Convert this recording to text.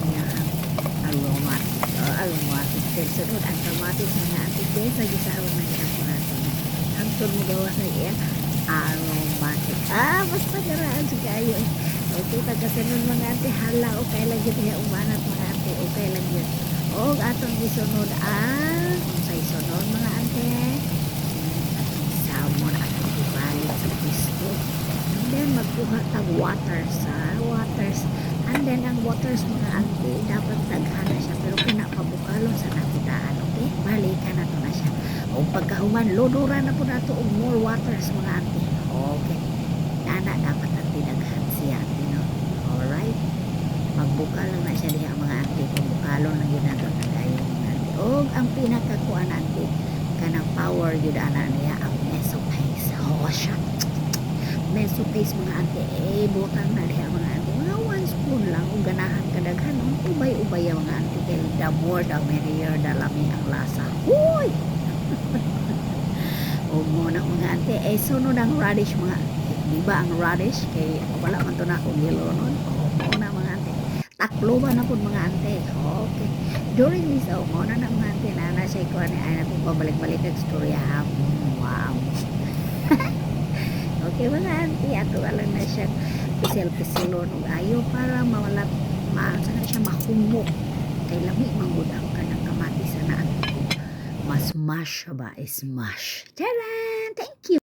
iyahang aromatic din. Sunod ang kamatis mga auntie din sa gisahon na iyang natin. Hangtod mo gawa sa iya aromatic. Basta garaan sa kayo. Okay, pagkasunod mga auntie, hala, okay lang yun niya umanat mga auntie, okay lang yun. O, atong isunod ang sa isunod mga auntie. Atong salmon, atong ibalik sa pisto. And then, magkuha tag waters. And then, ang waters mga auntie, dapat daghan na siya. Pero pinapabukalon sa nakitaan, okay? Balikan na to na siya. O, pagkahuman, lodura na po na to og more waters mga auntie. Okay. Nana, dapat auntie daghan siya, you know? Alright? Magbukal lang na siya diha mga auntie. Pagbukalon lang yun nato na kayo mga auntie. O, ang pinakakuan auntie, kanang power yun ana niya, ang meso pace. Oh, siya. Meso pace mga auntie, butang na diha mga auntie. Mga 1 spoon lang, o ganahan kadaghan. Ubay-ubay ang mga auntie. Kaya the more the merrier, the lami ang lasa. Huy! O muna mga auntie, sunod ang radish mga auntie. Diba ang radish? Kaya wala man to na akong yellow nun. O muna mga auntie. Taklo ba na po mga auntie? Okay. During this, muna na mga auntie, na siya ikuha ni ay na po pabalik-balik ang storya. Wow. Okay mga auntie, ato alam na siya pisil-pisilon o ayaw para mawala sana siya mahumok. Kay lami manggudang ka ng kamatis na auntie. Mas mash ba? Smash. Tara! Thank you!